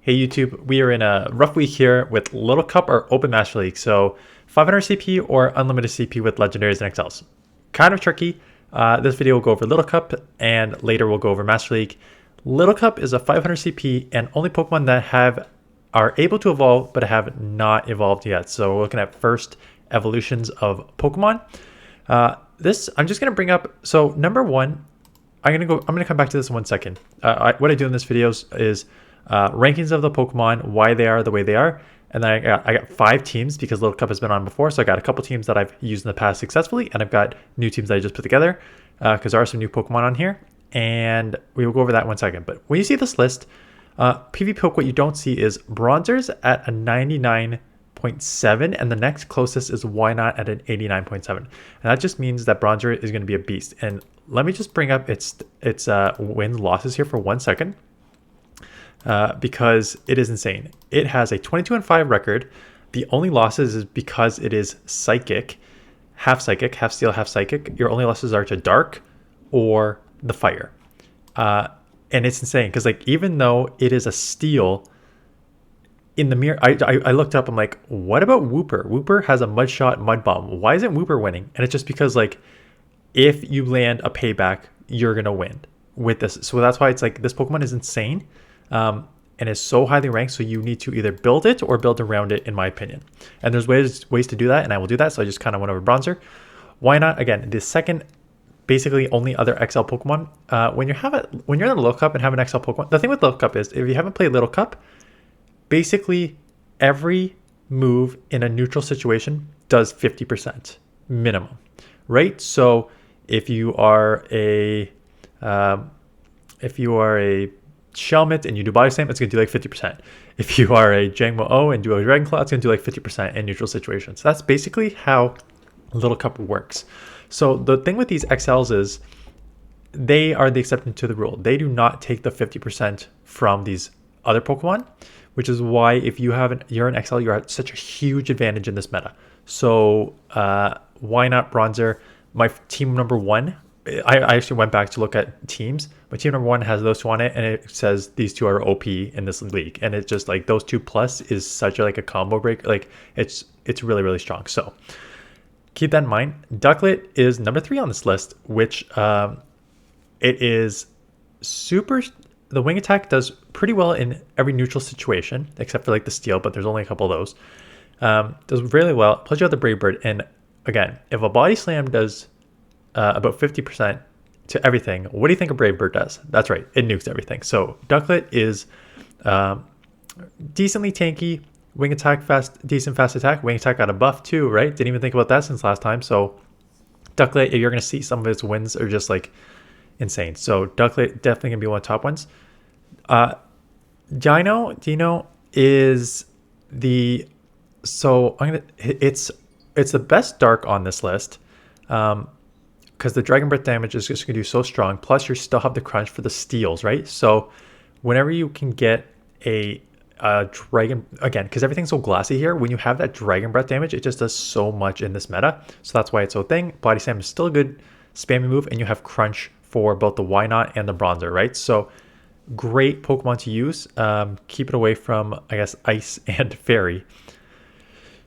Hey YouTube, we are in a rough week here with Little Cup or Open Master League. So 500 CP or unlimited CP with legendaries and XLs. Kind of tricky. This video will go over Little Cup and later we'll go over Master League. Little Cup is a 500 CP and only Pokemon that are able to evolve but have not evolved yet. So we're looking at first evolutions of Pokemon. I'm just gonna bring up, so number one, I'm gonna come back to this in 1 second. What I do in this video is rankings of the Pokemon, why they are the way they are, and then I got 5 teams because Little Cup has been on before, so I got a couple teams that I've used in the past successfully, and I've got new teams that I just put together because there are some new Pokemon on here, and we will go over that in 1 second. But when you see this list, PVPoke, what you don't see is Bronzor's at a 99.7, and the next closest is Wynot at an 89.7, and that just means that Bronzor is going to be a beast. And let me just bring up its wins losses here for 1 second. Because it is insane. It has a 22-5 record. The only losses is because it is psychic, half steel, half psychic. Your only losses are to dark or the fire. And it's insane because, like, even though it is a steel, in the mirror, I looked up, I'm like, what about Wooper? Wooper has a mud shot, mud bomb. Why isn't Wooper winning? And it's just because, like, if you land a payback, you're gonna win with this. So that's why it's like this Pokemon is insane. And is so highly ranked, so you need to either build it or build around it, in my opinion. And there's ways to do that, and I will do that. So I just kind of went over Bronzor. Why not? Again, the second, basically only other XL Pokemon. When you're in a Little Cup and have an XL Pokemon, the thing with Little Cup is if you haven't played Little Cup, basically every move in a neutral situation does 50% minimum, right? So if you are a Shelmet and you do Body Slam, it's going to do like 50%. If you are a Jangmo-O and do a Dragon Claw, it's going to do like 50% in neutral situations. So that's basically how Little Cup works. So the thing with these XLs is they are the exception to the rule. They do not take the 50% from these other Pokemon, which is why if you're an XL, you're at such a huge advantage in this meta. So why not Bronzor? My team number 1, I actually went back to look at teams. My team number 1 has those 2 on it, and it says these 2 are OP in this league. And it's just like those 2 plus is such a combo break. Like it's really, really strong. So keep that in mind. Ducklet is number 3 on this list, which it is super. The wing attack does pretty well in every neutral situation, except for like the steel, but there's only a couple of those. Does really well. Plus you have the Brave Bird. And again, if a Body Slam does about 50% to everything, what do you think a Brave Bird does? That's right, it nukes everything. So Ducklet is decently tanky, wing attack decent fast attack. Wing attack got a buff too, right? Didn't even think about that since last time. So Ducklet, you're going to see some of its wins are just like insane. So Ducklet definitely going to be one of the top ones. Dino is the, so it's the best dark on this list. Because the Dragon Breath damage is just going to do so strong. Plus, you still have the crunch for the steals, right? So whenever you can get a Dragon, again, because everything's so glassy here, when you have that Dragon Breath damage, it just does so much in this meta. So that's why it's so thing. Body Slam is still a good spammy move, and you have crunch for both the Wynot and the Bronzor, right? So great Pokemon to use. Keep it away from, I guess, Ice and Fairy.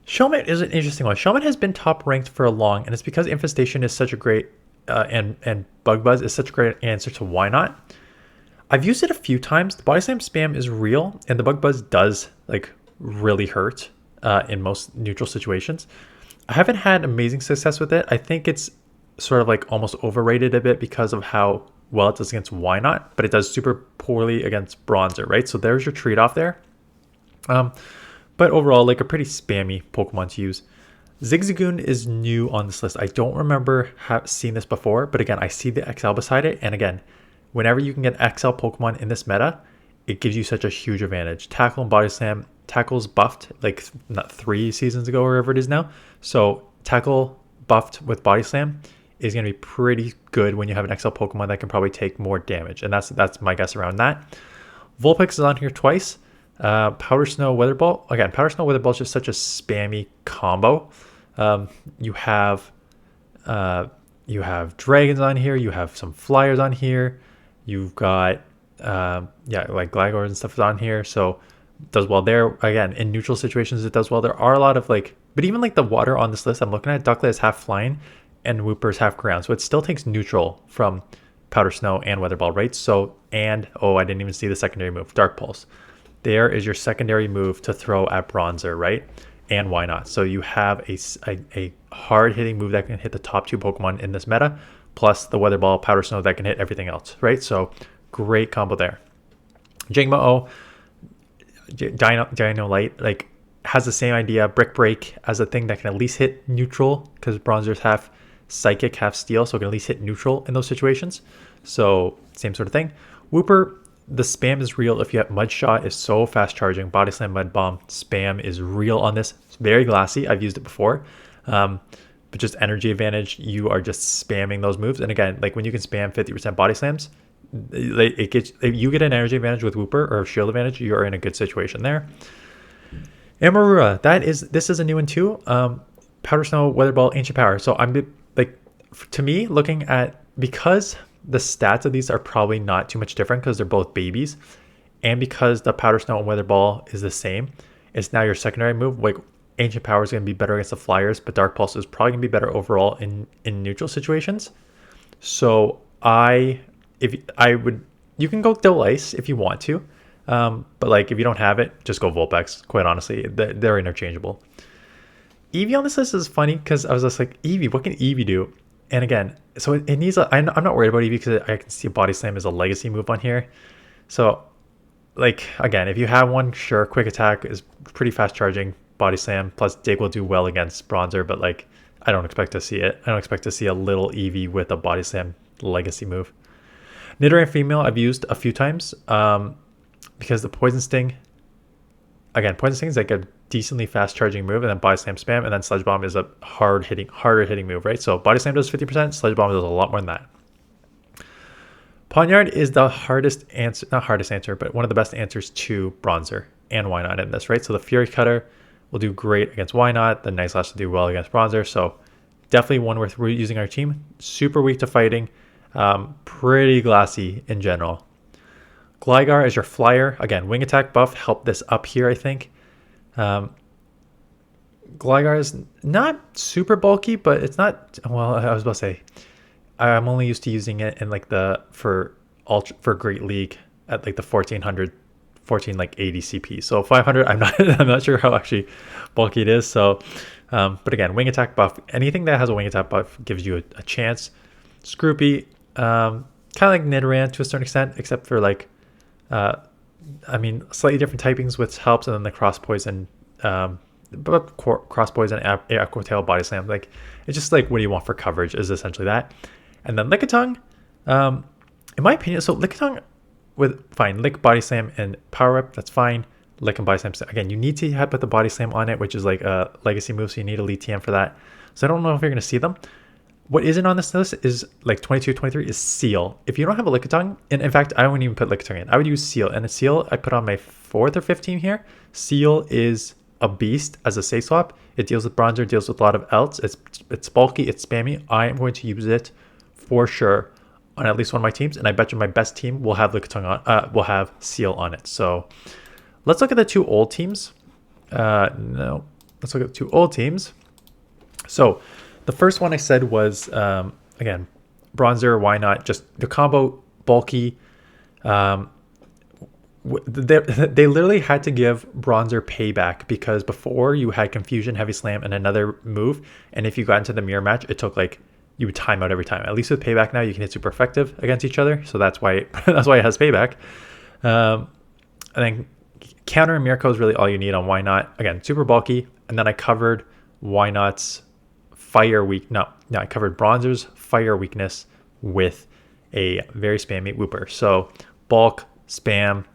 Shelmet is an interesting one. Shelmet has been top ranked for a long, and it's because Infestation is such a great, and Bug Buzz is such a great answer to Wynot. I've used it a few times. The Body Slam spam is real, and the Bug Buzz does like really hurt in most neutral situations. I haven't had amazing success with it. I think it's sort of like almost overrated a bit because of how well it does against Wynot, but it does super poorly against Bronzor, right? So there's your trade-off there. But overall, like a pretty spammy Pokemon to use. Zigzagoon is new on this list. I don't remember seeing this before, but again, I see the XL beside it. And again, whenever you can get XL Pokemon in this meta, it gives you such a huge advantage. Tackle and Body Slam. Tackle's buffed like not 3 seasons ago or wherever it is now. So Tackle buffed with Body Slam is going to be pretty good when you have an XL Pokemon that can probably take more damage. And that's my guess around that. Vulpix is on here twice. Powder Snow Weather Ball. Again, Powder Snow Weather Ball is just such a spammy combo. You have dragons on here. You have some flyers on here. You've got like Glagors and stuff is on here. So does well there. Again, in neutral situations, it does well. There are a lot of like, but even like the water on this list I'm looking at, Ducklet is half flying and Wooper's half ground. So it still takes neutral from Powder Snow and Weather Ball, right? So, and, oh, I didn't even see the secondary move, Dark Pulse. There is your secondary move to throw at Bronzor, right? And why not? So you have a hard-hitting move that can hit the top 2 Pokemon in this meta, plus the Weather Ball, Powder Snow that can hit everything else, right? So great combo there. Jangmo-O, Dino Light, like, has the same idea, Brick Break, as a thing that can at least hit neutral, because Bronzor's half Psychic, half Steel, so it can at least hit neutral in those situations. So same sort of thing. Wooper, the spam is real if you have Mud Shot, is so fast charging. Body Slam, Mud Bomb, spam is real on this. It's very glassy. I've used it before. But just energy advantage, you are just spamming those moves. And again, like when you can spam 50% body slams, it gets, if you get an energy advantage with Wooper or shield advantage, you're in a good situation there. Amarura, this is a new one too. Powder Snow, Weather Ball, Ancient Power. So I'm like, to me, looking at, because the stats of these are probably not too much different because they're both babies, and because the Powder Snow and Weather Ball is the same, it's now your secondary move. Like Ancient Power is going to be better against the Flyers, but Dark Pulse is probably going to be better overall in neutral situations. So you can go Dull Ice if you want to, but like if you don't have it, just go Vulpix. Quite honestly, they're interchangeable. Eevee on this list is funny because I was just like, Eevee, what can Eevee do? And again, so it needs I'm not worried about Eevee because I can see Body Slam as a legacy move on here. So like, again, if you have one, sure, Quick Attack is pretty fast charging. Body Slam plus Dig will do well against Bronzor, but like, I don't expect to see it. I don't expect to see a little Eevee with a Body Slam legacy move. Nidoran Female I've used a few times because the Poison Sting, again, Poison Sting is like a decently fast charging move, and then Body Slam spam, and then Sludge Bomb is a harder hitting move, right? So Body Slam does 50%, Sludge Bomb does a lot more than that. Pawniard is the hardest answer, not hardest answer, but one of the best answers to Bronzor and Why Not in this, right? So the Fury Cutter will do great against Why Not, the Nice Lash will do well against Bronzor, so definitely one worth using our team. Super weak to fighting, pretty glassy in general. Gligar is your flyer. Again, wing attack buff helped this up here, I think. Gligar is not super bulky, but it's not, well, I was about to say, I'm only used to using it in like for Great League at like the 1480 CP. So 500, I'm not sure how actually bulky it is. So, but again, wing attack buff, anything that has a wing attack buff gives you a chance. Scroopy, kind of like Nidoran to a certain extent, except for like, I mean, slightly different typings, which helps, and then the Cross Poison, Cross Poison, Aqua Tail, Body Slam. Like, it's just like, what do you want for coverage is essentially that. And then Lickitung, in my opinion, so Lickitung with fine Lick, Body Slam, and Power Up, that's fine. Lick and Body Slam, again, you need to put the Body Slam on it, which is like a legacy move, so you need a lead TM for that. So I don't know if you're going to see them. What isn't on this list is like 22, 23 is Seal. If you don't have a Lickitung, and in fact, I wouldn't even put Lickitung in. I would use Seal. And a Seal I put on my 4th or 5th team here. Seal is a beast as a safe swap. It deals with Bronzor, deals with a lot of else. It's bulky, it's spammy. I am going to use it for sure on at least one of my teams, and I bet you my best team will have Lickitung on, will have Seal on it. So let's look at the 2 old teams. No, let's look at the 2 old teams. So the first one I said was, again, Bronzor, Why Not? Just the combo, bulky. They literally had to give Bronzor payback because before you had Confusion, Heavy Slam, and another move. And if you got into the mirror match, it took like, you would time out every time. At least with payback now, you can hit super effective against each other. So that's why it has payback. And then counter and Mirko is really all you need on Why Not. Again, super bulky. And then I covered Why Not's fire weak. No, I covered Bronzor's fire weakness with a very spammy Wooper. So bulk, spam,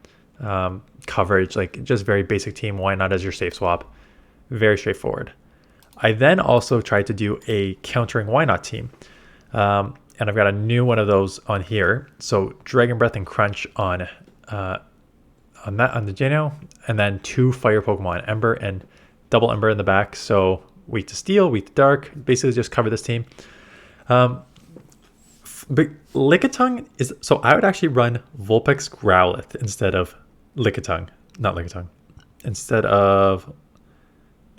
coverage, like just very basic team. Why Not as your safe swap? Very straightforward. I then also tried to do a countering Why Not team. And I've got a new one of those on here. So Dragon Breath and Crunch on the Jano, and then 2 fire Pokemon, Ember and Double Ember in the back. So weak to Steel, weak to Dark, basically just cover this team. But Lickitung is, so I would actually run Vulpix Growlithe instead of Lickitung, not Lickitung. instead of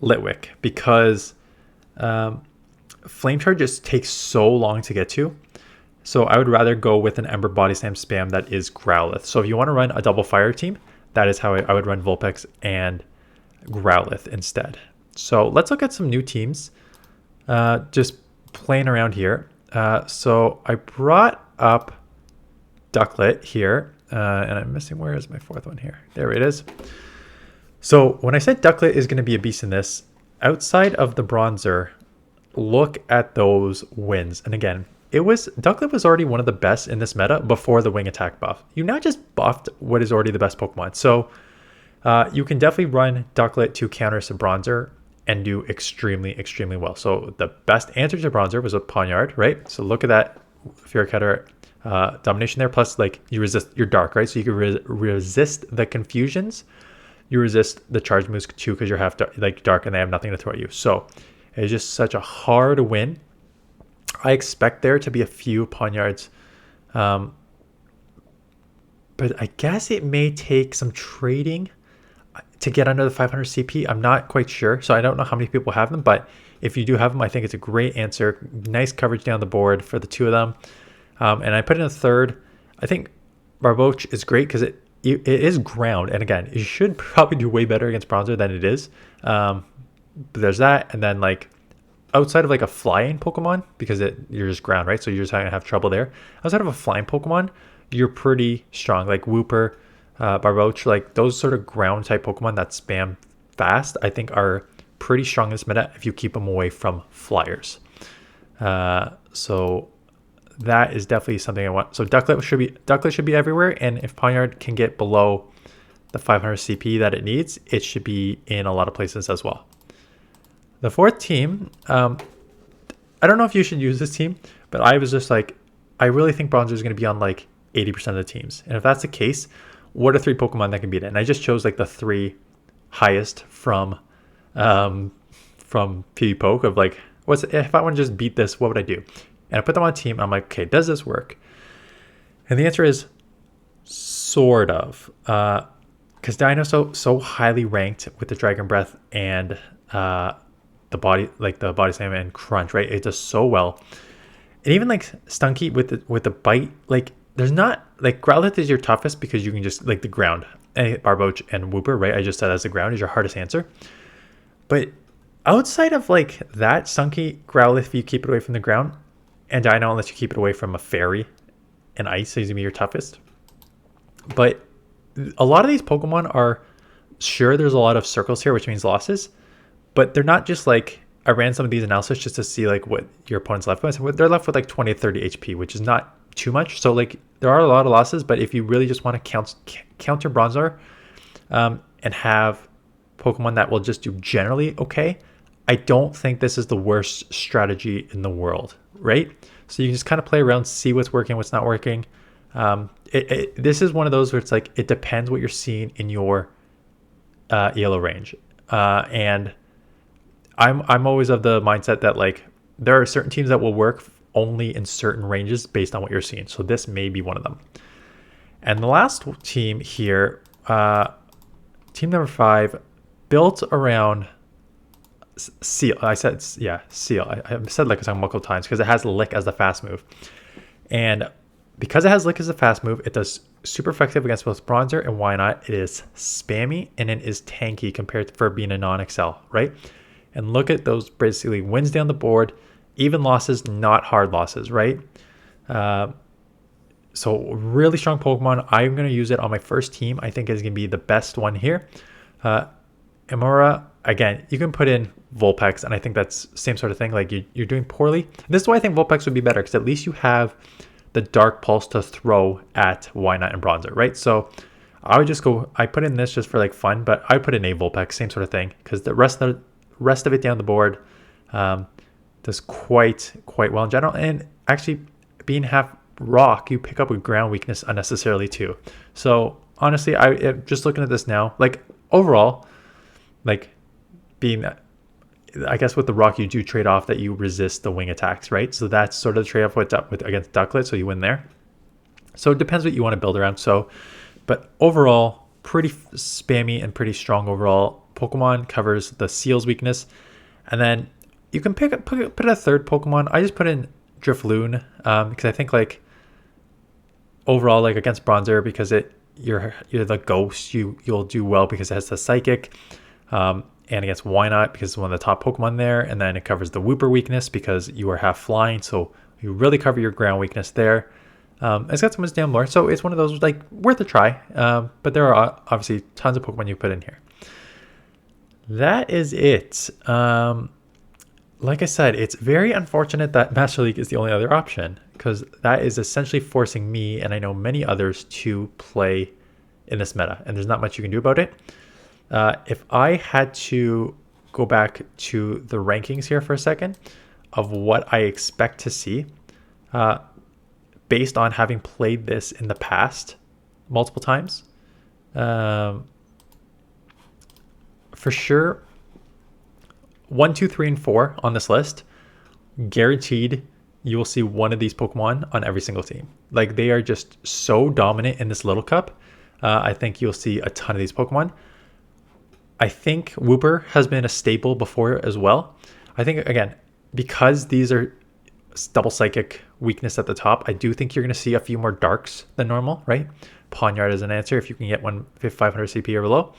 Litwick, because Flame Charge just takes so long to get to. So I would rather go with an Ember Body Slam spam that is Growlithe. So if you want to run a double fire team, that is how I would run Vulpix and Growlithe instead. So let's look at some new teams, just playing around here. So I brought up Ducklet here, and I'm missing, where is my fourth one here? There it is. So when I said Ducklet is going to be a beast in this, outside of the Bronzor, look at those wins. And again, Ducklet was already one of the best in this meta before the wing attack buff. You now just buffed what is already the best Pokemon. So you can definitely run Ducklet to counter some Bronzor and do extremely, extremely well. So the best answer to Bronzor was a Pawniard, right? So look at that Fury Cutter domination there. Plus, like, you resist your dark, right? So you can resist the confusions. You resist the charge moves too, because you're half dark and they have nothing to throw at you. So it's just such a hard win. I expect there to be a few Pawniards, but I guess it may take some trading to get under the 500 CP. I'm not quite sure, so I don't know how many people have them, but if you do have them, I think it's a great answer. Nice coverage down the board for the two of them. And I put in a third. I think Barboach is great because it is ground, and again, it should probably do way better against Bronzor than it is. But there's that, and then like outside of like a flying Pokemon, because you're just ground, right? So you're just gonna have trouble there. Outside of a flying Pokemon, you're pretty strong. Like Wooper, Barboach, like those sort of ground type Pokemon that spam fast, I think are pretty strong in this meta if you keep them away from flyers. So that is definitely something I want. So Ducklet should be everywhere, and if Pawniard can get below the 500 CP that it needs, it should be in a lot of places as well. The fourth team, I don't know if you should use this team, but I was just like, I really think Bronzor is going to be on like 80% of the teams. And if that's the case, what are 3 Pokemon that can beat it? And I just chose like the 3 highest from PVPoke of like, if I want to just beat this, what would I do? And I put them on a team. And I'm like, okay, does this work? And the answer is sort of, because Dino's so highly ranked with the Dragon Breath and the body slam and crunch, right? It does so well. And even like Stunky with the bite, like there's not, like, Growlithe is your toughest because you can just, like, the ground, and Barboach and Wooper, right? I just said as the ground is your hardest answer. But outside of like that, Stunky, Growlithe, if you keep it away from the ground, and Dino unless you keep it away from a fairy and ice, is gonna be your toughest. But a lot of these Pokemon are, sure, there's a lot of circles here, which means losses, but they're not just like, I ran some of these analysis just to see like what your opponent's left with. They're left with like 20 to 30 HP, which is not too much. So like there are a lot of losses, but if you really just want to counter Bronzor and have Pokemon that will just do generally okay, I don't think this is the worst strategy in the world, right? So you can just kind of play around, see what's working, what's not working. This is one of those where it's like, it depends what you're seeing in your ELO range. And I'm always of the mindset that like there are certain teams that will work only in certain ranges based on what you're seeing. So this may be one of them. And the last team here, team number 5, built around Seal. I said, yeah, Seal. I've said Lick multiple times because it has Lick as the fast move. And because it has Lick as a fast move, it does super effective against both Bronzor and Wynot. It is spammy and it is tanky compared to for being a non-Excel, right? And look at those basically wins down the board, even losses, not hard losses, right? So really strong Pokemon. I'm going to use it on my first team. I think it's going to be the best one here. Emora, again, you can put in Vulpix, and I think that's same sort of thing. Like you're doing poorly. This is why I think Vulpix would be better, because at least you have the Dark Pulse to throw at Wynot and Bronzor, right? So I would just go, I put in this just for like fun, but I put in a Vulpix, same sort of thing, because the rest of it down the board does quite well in general. And actually being half rock, you pick up with ground weakness unnecessarily too. So honestly, I just looking at this now, like overall, like being, I guess with the rock you do trade off that you resist the wing attacks, right? So that's sort of the trade off with against Ducklet, so you win there. So it depends what you want to build around. So, but overall, pretty spammy and pretty strong overall Pokemon, covers the Seal's weakness. And then you can put a third Pokemon. I just put in Drifloon because I think like overall like against Bronzor, because you're the ghost, you'll do well because it has the psychic, and against Why Not because it's one of the top Pokemon there, and then it covers the Wooper weakness because you are half flying, so you really cover your ground weakness there. It's got so much damn lore, so it's one of those like worth a try. But there are obviously tons of Pokemon you put in here. That is it. Like I said, it's very unfortunate that Master League is the only other option, because that is essentially forcing me, and I know many others, to play in this meta, and there's not much you can do about it. If I had to go back to the rankings here for a second of what I expect to see, based on having played this in the past multiple times, for sure, 1, 2, 3, and 4 on this list, guaranteed you will see one of these Pokemon on every single team. Like, they are just so dominant in this little cup. I think you'll see a ton of these Pokemon. I think Wooper has been a staple before as well. I think, again, because these are double psychic weakness at the top, I do think you're going to see a few more darks than normal, right? Pawniard is an answer if you can get one 500 CP or below.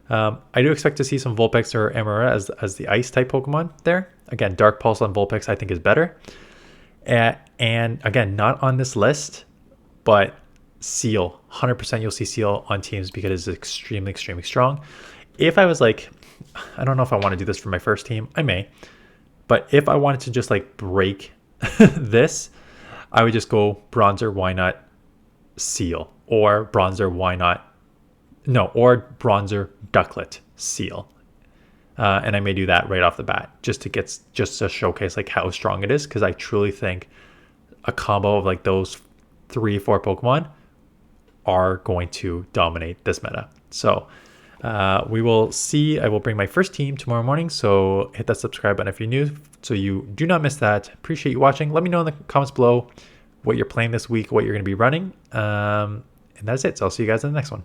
I do expect to see some Vulpix or Amara as the ice type Pokemon there. Again, Dark Pulse on Vulpix I think is better. And again, not on this list, but Seal. 100% you'll see Seal on teams because it's extremely, extremely strong. If I was like, I don't know if I want to do this for my first team, I may. But if I wanted to just like break this, I would just go Bronzor, Why Not, Seal. Or Bronzor, Why Not, no, or Bronzor, Ducklet, Seal. And I may do that right off the bat just to showcase like how strong it is, because I truly think a combo of like those 3-4 Pokemon are going to dominate this meta. So we will see. I will bring my first team tomorrow morning, so hit that subscribe button if you're new so you do not miss that. Appreciate you watching. Let me know in the comments below what you're playing this week, what you're going to be running, and that's it. So I'll see you guys in the next one.